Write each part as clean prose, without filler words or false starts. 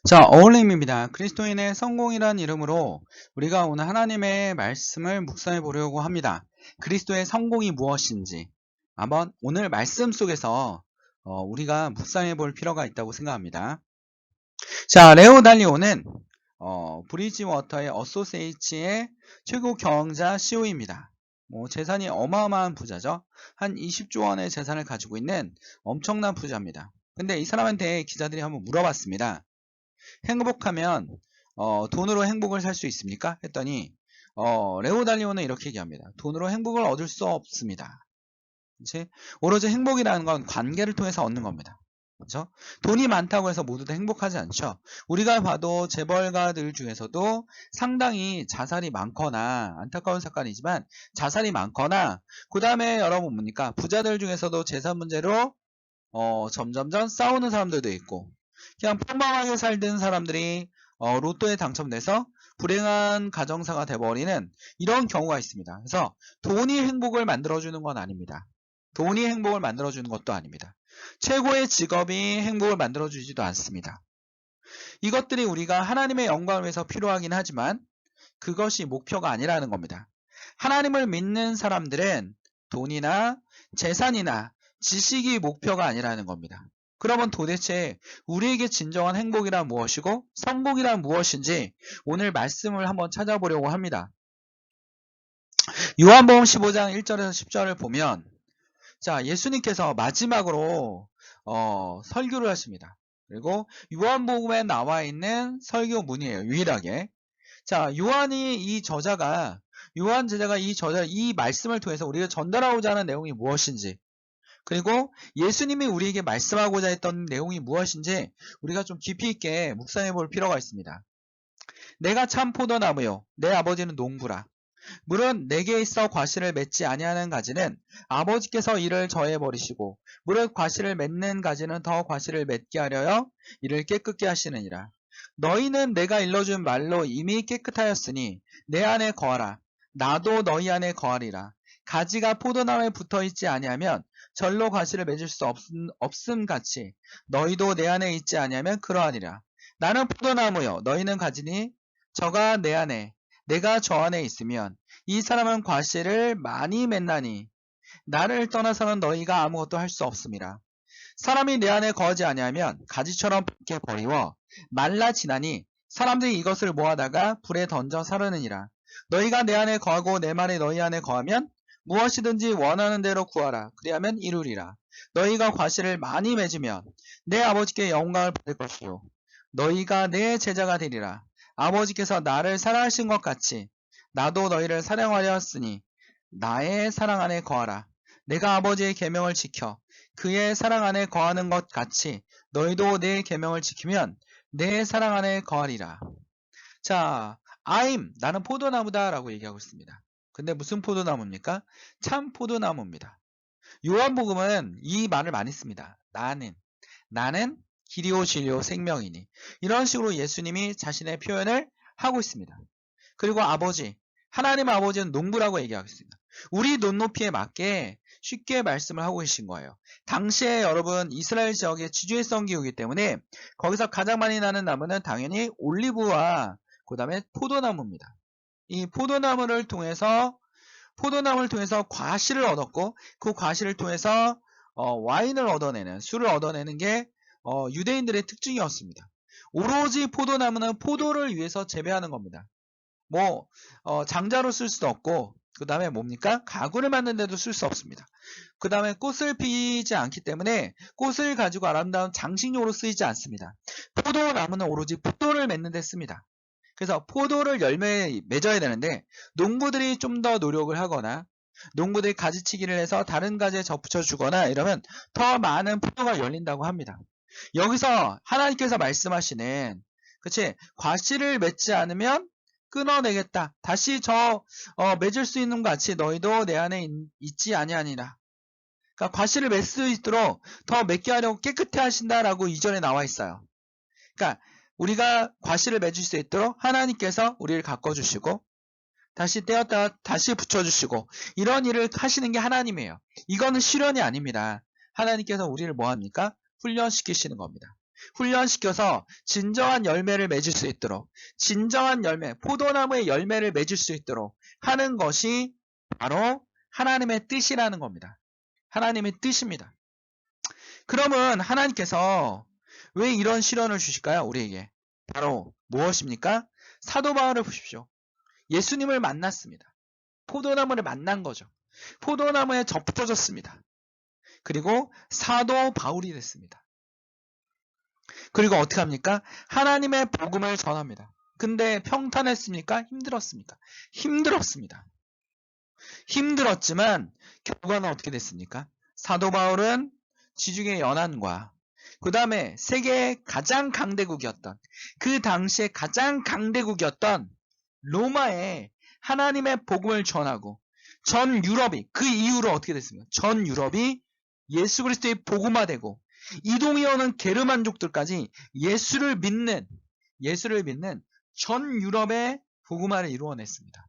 자, 어울림입니다. 그리스도인의 성공이란 이름으로 우리가 오늘 하나님의 말씀을 묵상해 보려고 합니다. 그리스도의 성공이 무엇인지 한번 오늘 말씀 속에서 우리가 묵상해 볼 필요가 있다고 생각합니다. 자, 레오 달리오는 브리지워터의 어소세이츠의 최고 경영자 CEO입니다. 재산이 어마어마한 부자죠. 한 20조 원의 재산을 가지고 있는 엄청난 부자입니다. 근데 이 사람한테 기자들이 한번 물어봤습니다. 행복하면 돈으로 행복을 살 수 있습니까? 했더니 레오 달리오는 이렇게 얘기합니다. 돈으로 행복을 얻을 수 없습니다. 그치? 오로지 행복이라는 건 관계를 통해서 얻는 겁니다. 그렇죠? 돈이 많다고 해서 모두 다 행복하지 않죠. 우리가 봐도 재벌가들 중에서도 상당히 자살이 많거나, 안타까운 사건이지만 자살이 많거나, 그 다음에 여러분 뭡니까? 부자들 중에서도 재산 문제로 점점점 싸우는 사람들도 있고, 그냥 평범하게 살던 사람들이 로또에 당첨돼서 불행한 가정사가 돼버리는 이런 경우가 있습니다. 그래서 돈이 행복을 만들어주는 건 아닙니다. 돈이 행복을 만들어주는 것도 아닙니다. 최고의 직업이 행복을 만들어주지도 않습니다. 이것들이 우리가 하나님의 영광을 위해서 필요하긴 하지만 그것이 목표가 아니라는 겁니다. 하나님을 믿는 사람들은 돈이나 재산이나 지식이 목표가 아니라는 겁니다. 그러면 도대체 우리에게 진정한 행복이란 무엇이고 성공이란 무엇인지 오늘 말씀을 한번 찾아보려고 합니다. 요한복음 15장 1절에서 10절을 보면 자, 예수님께서 마지막으로 설교를 하십니다. 그리고 요한복음에 나와 있는 설교문이에요. 유일하게. 자, 요한 제자가 이 말씀을 통해서 우리가 전달하고자 하는 내용이 무엇인지, 그리고 예수님이 우리에게 말씀하고자 했던 내용이 무엇인지 우리가 좀 깊이 있게 묵상해 볼 필요가 있습니다. 내가 참 포도나무요, 내 아버지는 농부라. 물은 내게 있어 과실을 맺지 아니하는 가지는 아버지께서 이를 저해 버리시고, 물은 과실을 맺는 가지는 더 과실을 맺게 하려여 이를 깨끗게 하시느니라. 너희는 내가 일러준 말로 이미 깨끗하였으니 내 안에 거하라. 나도 너희 안에 거하리라. 가지가 포도나무에 붙어있지 아니하면 절로 과실을 맺을 수 없음 같이 너희도 내 안에 있지 아니하면 그러하니라. 나는 포도나무요, 너희는 가지니 저가 내 안에 내가 저 안에 있으면 이 사람은 과실을 많이 맺나니 나를 떠나서는 너희가 아무것도 할 수 없음이라. 사람이 내 안에 거하지 아니하면 가지처럼 밖에 버리워 말라 지나니 사람들이 이것을 모아다가 불에 던져 사르느니라. 너희가 내 안에 거하고 내 말이 너희 안에 거하면 무엇이든지 원하는 대로 구하라. 그리하면 이루리라. 너희가 과실을 많이 맺으면 내 아버지께 영광을 받을 것이요 너희가 내 제자가 되리라. 아버지께서 나를 사랑하신 것 같이 나도 너희를 사랑하려 했으니 나의 사랑 안에 거하라. 내가 아버지의 계명을 지켜 그의 사랑 안에 거하는 것 같이 너희도 내 계명을 지키면 내 사랑 안에 거하리라. 자, 나는 포도나무다 라고 얘기하고 있습니다. 근데 무슨 포도나무입니까? 참 포도나무입니다. 요한복음은 이 말을 많이 씁니다. 나는 길이요 진리요 생명이니. 이런 식으로 예수님이 자신의 표현을 하고 있습니다. 그리고 하나님 아버지는 농부라고 얘기하겠습니다. 우리 눈높이에 맞게 쉽게 말씀을 하고 계신 거예요. 당시에 여러분 이스라엘 지역의 지주의성 기후이기 때문에 거기서 가장 많이 나는 나무는 당연히 올리브와 그 다음에 포도나무입니다. 이 포도나무를 통해서 과실을 얻었고 그 과실을 통해서 술을 얻어내는 게 유대인들의 특징이었습니다. 오로지 포도나무는 포도를 위해서 재배하는 겁니다. 장자로 쓸 수도 없고, 그 다음에 뭡니까? 가구를 만드는데도 쓸 수 없습니다. 그 다음에 꽃을 피지 않기 때문에 꽃을 가지고 아름다운 장식용으로 쓰이지 않습니다. 포도나무는 오로지 포도를 맺는 데 씁니다. 그래서 포도를 열매에 맺어야 되는데 농부들이 좀 더 노력을 하거나 농부들이 가지치기를 해서 다른 가지에 접붙여 주거나 이러면 더 많은 포도가 열린다고 합니다. 여기서 하나님께서 말씀하시는 과실을 맺지 않으면 끊어내겠다. 다시 맺을 수 있는 것 같이 너희도 내 안에 있지 아니하니라. 그러니까 과실을 맺을 수 있도록 더 맺게 하려고 깨끗해 하신다라고 이전에 나와 있어요. 그러니까 우리가 과실을 맺을 수 있도록 하나님께서 우리를 가꿔주시고 다시 떼었다가 다시 붙여주시고 이런 일을 하시는 게 하나님이에요. 이거는 실현이 아닙니다. 하나님께서 우리를 뭐합니까? 훈련시키시는 겁니다. 훈련시켜서 진정한 열매를 맺을 수 있도록, 진정한 열매, 포도나무의 열매를 맺을 수 있도록 하는 것이 바로 하나님의 뜻이라는 겁니다. 하나님의 뜻입니다. 그러면 하나님께서 왜 이런 시련을 주실까요? 우리에게. 바로 무엇입니까? 사도 바울을 보십시오. 예수님을 만났습니다. 포도나무를 만난 거죠. 포도나무에 접붙어졌습니다. 그리고 사도 바울이 됐습니다. 그리고 어떻게 합니까? 하나님의 복음을 전합니다. 근데 평탄했습니까? 힘들었습니까? 힘들었습니다. 힘들었지만 결과는 어떻게 됐습니까? 사도 바울은 지중해 연안과 그 다음에 세계의 가장 강대국이었던, 그 당시에 가장 강대국이었던 로마에 하나님의 복음을 전하고 전 유럽이, 그 이후로 어떻게 됐습니까? 전 유럽이 예수 그리스도의 복음화되고 이동이 오는 게르만족들까지 예수를 믿는 전 유럽의 복음화를 이루어냈습니다.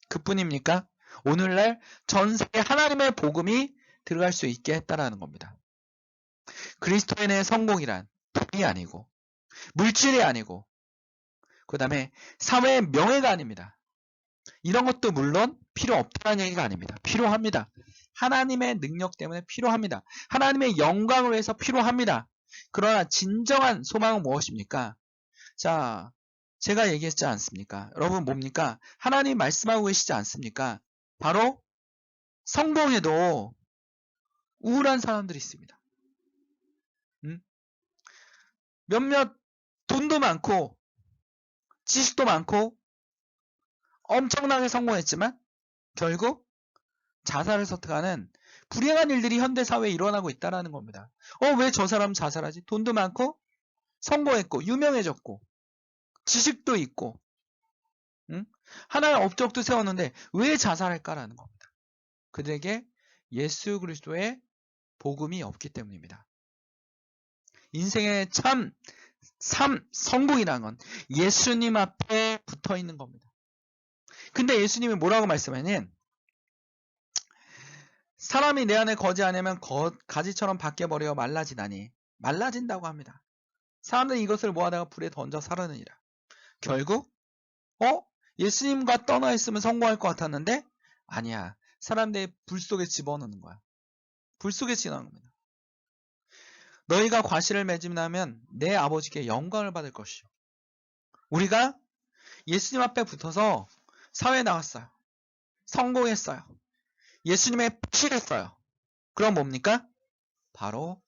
그뿐입니까? 오늘날 전 세계 하나님의 복음이 들어갈 수 있게 했다라는 겁니다. 그리스도인의 성공이란 돈이 아니고 물질이 아니고 그 다음에 사회의 명예가 아닙니다. 이런 것도 물론 필요 없다는 얘기가 아닙니다. 필요합니다. 하나님의 능력 때문에 필요합니다. 하나님의 영광을 위해서 필요합니다. 그러나 진정한 소망은 무엇입니까? 자, 제가 얘기했지 않습니까? 여러분 뭡니까? 하나님 말씀하고 계시지 않습니까? 바로 성공해도 우울한 사람들이 있습니다. 몇몇 돈도 많고 지식도 많고 엄청나게 성공했지만 결국 자살을 선택하는 불행한 일들이 현대사회에 일어나고 있다는 겁니다. 왜 저 사람 자살하지? 돈도 많고 성공했고 유명해졌고 지식도 있고 하나의 업적도 세웠는데 왜 자살할까라는 겁니다. 그들에게 예수 그리스도의 복음이 없기 때문입니다. 인생의 참 성공이라는 건 예수님 앞에 붙어 있는 겁니다. 근데 예수님이 뭐라고 말씀하냐면 사람이 내 안에 거지 않으면 가지처럼 바뀌어버려 말라지다니. 말라진다고 합니다. 사람들이 이것을 모아다가 불에 던져 사르느니라. 결국 예수님과 떠나 있으면 성공할 것 같았는데 아니야. 사람들이 불 속에 집어넣는 거야. 불 속에 지나는 겁니다. 너희가 과실을 맺으면 내 아버지께 영광을 받을 것이요. 우리가 예수님 앞에 붙어서 사회에 나갔어요. 성공했어요. 예수님의 피했어요. 그럼 뭡니까? 바로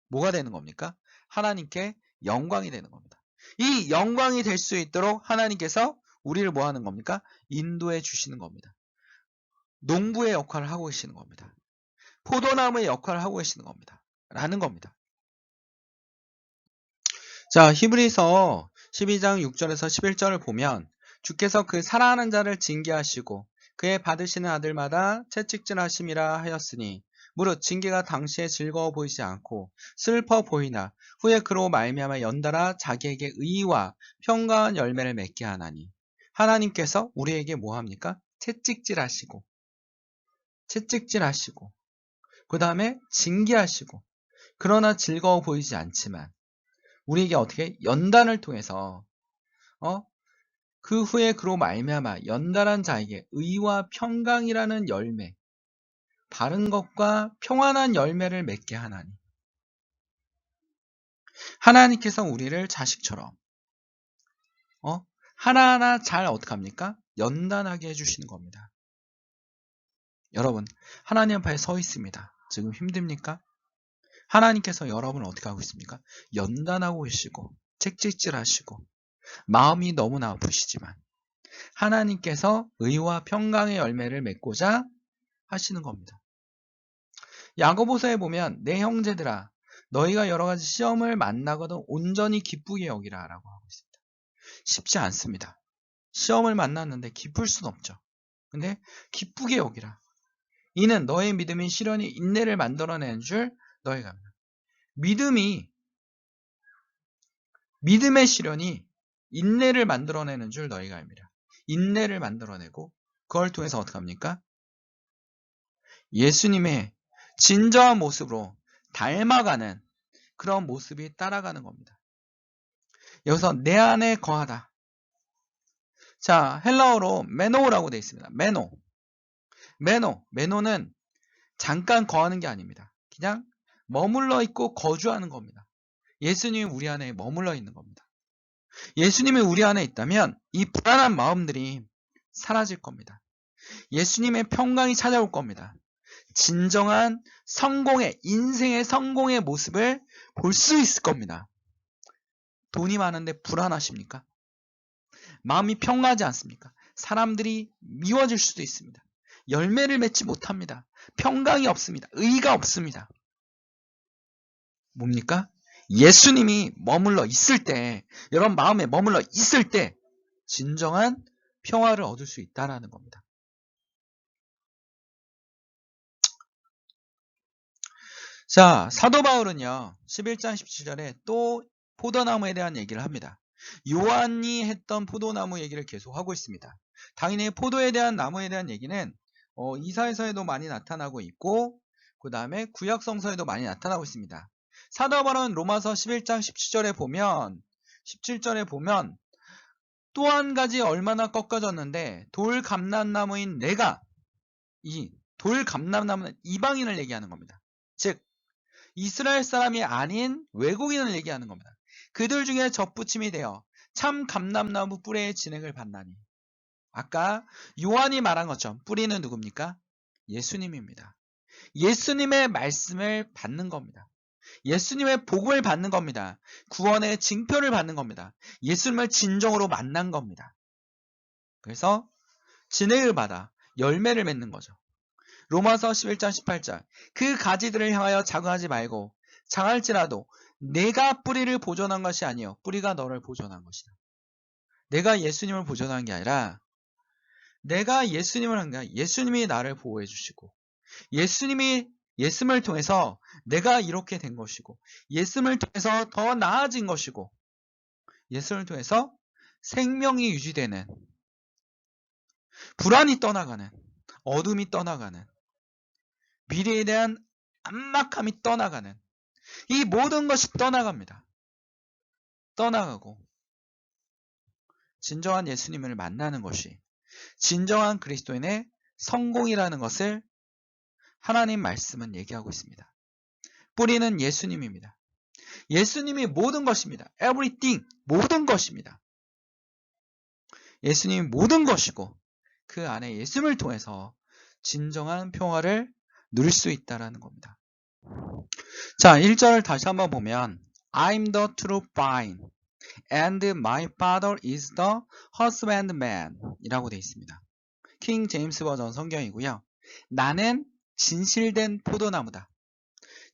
뭐가 되는 겁니까? 하나님께 영광이 되는 겁니다. 이 영광이 될 수 있도록 하나님께서 우리를 뭐 하는 겁니까? 인도해 주시는 겁니다. 농부의 역할을 하고 계시는 겁니다. 포도나무의 역할을 하고 계시는 겁니다. 라는 겁니다. 자, 히브리서 12장 6절에서 11절을 보면 주께서 그 사랑하는 자를 징계하시고 그의 받으시는 아들마다 채찍질하심이라 하였으니 무릇 징계가 당시에 즐거워 보이지 않고 슬퍼 보이나 후에 그로 말미암아 연달아 자기에게 의와 평강한 열매를 맺게 하나니 하나님께서 우리에게 뭐합니까? 채찍질하시고 그 다음에 징계하시고 그러나 즐거워 보이지 않지만 우리에게 어떻게 연단을 통해서 그 후에 그로 말미암아 연달한 자에게 의와 평강이라는 열매, 바른 것과 평안한 열매를 맺게 하나니 하나님께서 우리를 자식처럼 하나하나 잘 어떻게 합니까? 연단하게 해주시는 겁니다. 여러분 하나님 앞에 서 있습니다. 지금 힘듭니까? 하나님께서 여러분을 어떻게 하고 있습니까? 연단하고 계시고 채찍질하시고 마음이 너무나 아프시지만 하나님께서 의와 평강의 열매를 맺고자 하시는 겁니다. 야고보서에 보면 내 형제들아 너희가 여러 가지 시험을 만나거든 온전히 기쁘게 여기라 라고 하고 있습니다. 쉽지 않습니다. 시험을 만났는데 기쁠 수는 없죠. 근데 기쁘게 여기라. 이는 너의 믿음이 시련이 인내를 만들어내는 줄 너희가 압니다. 믿음의 시련이 인내를 만들어내는 줄 너희가 압니다. 인내를 만들어내고 그걸 통해서 어떻게 합니까? 예수님의 진정한 모습으로 닮아가는 그런 모습이 따라가는 겁니다. 여기서 내 안에 거하다. 자, 헬라어로 메노라고 되어 있습니다. 메노는 잠깐 거하는 게 아닙니다. 그냥 머물러 있고 거주하는 겁니다. 예수님이 우리 안에 머물러 있는 겁니다. 예수님이 우리 안에 있다면 이 불안한 마음들이 사라질 겁니다. 예수님의 평강이 찾아올 겁니다. 진정한 인생의 성공의 모습을 볼 수 있을 겁니다. 돈이 많은데 불안하십니까? 마음이 평화하지 않습니까? 사람들이 미워질 수도 있습니다. 열매를 맺지 못합니다. 평강이 없습니다. 의가 없습니다. 뭡니까? 예수님이 머물러 있을 때, 여러분 마음에 머물러 있을 때 진정한 평화를 얻을 수 있다는 겁니다. 자, 사도 바울은요, 11장 17절에 또 포도나무에 대한 얘기를 합니다. 요한이 했던 포도나무 얘기를 계속 하고 있습니다. 당연히 포도에 대한 나무에 대한 얘기는 이사야서에도 많이 나타나고 있고, 그 다음에 구약성서에도 많이 나타나고 있습니다. 사도 바울은 로마서 11장 17절에 보면 또 한 가지 얼마나 꺾어졌는데 돌감람나무인 내가, 이 돌감람나무는 이방인을 얘기하는 겁니다. 즉 이스라엘 사람이 아닌 외국인을 얘기하는 겁니다. 그들 중에 접붙임이 되어 참 감람나무 뿌리의 진액을 받나니. 아까 요한이 말한 것처럼 뿌리는 누굽니까? 예수님입니다. 예수님의 말씀을 받는 겁니다. 예수님의 복음을 받는 겁니다. 구원의 징표를 받는 겁니다. 예수님을 진정으로 만난 겁니다. 그래서 진액을 받아 열매를 맺는 거죠. 로마서 11장 18절 그 가지들을 향하여 자긍하지 말고 장할지라도 내가 뿌리를 보존한 것이 아니요 뿌리가 너를 보존한 것이다. 내가 예수님을 보존한 게 아니라 내가 예수님을 한 게 아니라 예수님이 나를 보호해 주시고 예수님을 통해서 내가 이렇게 된 것이고 예수님을 통해서 더 나아진 것이고 예수님을 통해서 생명이 유지되는 불안이 떠나가는 어둠이 떠나가는 미래에 대한 암막함이 떠나가는 이 모든 것이 떠나갑니다. 떠나가고 진정한 예수님을 만나는 것이 진정한 그리스도인의 성공이라는 것을 하나님 말씀은 얘기하고 있습니다. 뿌리는 예수님입니다. 예수님이 모든 것입니다. Everything, 모든 것입니다. 예수님이 모든 것이고 그 안에 예수님을 통해서 진정한 평화를 누릴 수 있다는 겁니다. 자, 1절을 다시 한번 보면 I'm the true vine and my father is the husbandman 이라고 되어 있습니다. 킹 제임스 버전 성경이고요. 나는 진실된 포도나무다.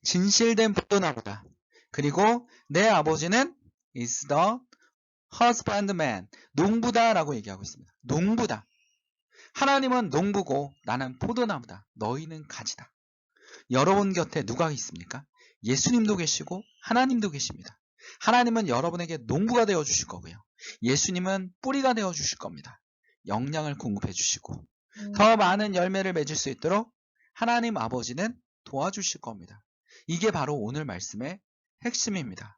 진실된 포도나무다. 그리고 내 아버지는 is the husbandman, 농부다 라고 얘기하고 있습니다. 농부다. 하나님은 농부고 나는 포도나무다. 너희는 가지다. 여러분 곁에 누가 있습니까? 예수님도 계시고 하나님도 계십니다. 하나님은 여러분에게 농부가 되어 주실 거고요. 예수님은 뿌리가 되어 주실 겁니다. 영양을 공급해 주시고 더 많은 열매를 맺을 수 있도록 하나님 아버지는 도와주실 겁니다. 이게 바로 오늘 말씀의 핵심입니다.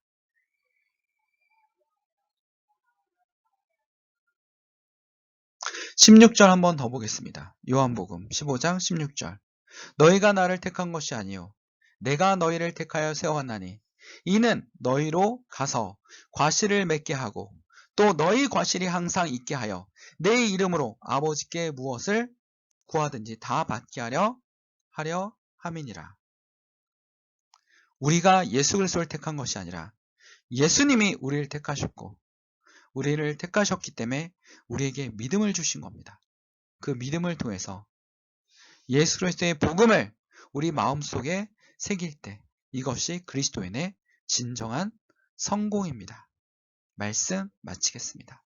16절 한번 더 보겠습니다. 요한복음 15장 16절 너희가 나를 택한 것이 아니요 내가 너희를 택하여 세워왔나니 이는 너희로 가서 과실을 맺게 하고 또 너희 과실이 항상 있게 하여 내 이름으로 아버지께 무엇을 구하든지 다 받게 하려 함이니라. 우리가 예수 그리스도를 택한 것이 아니라 예수님이 우리를 택하셨고 우리를 택하셨기 때문에 우리에게 믿음을 주신 겁니다. 그 믿음을 통해서 예수 그리스도의 복음을 우리 마음속에 새길 때 이것이 그리스도인의 진정한 성공입니다. 말씀 마치겠습니다.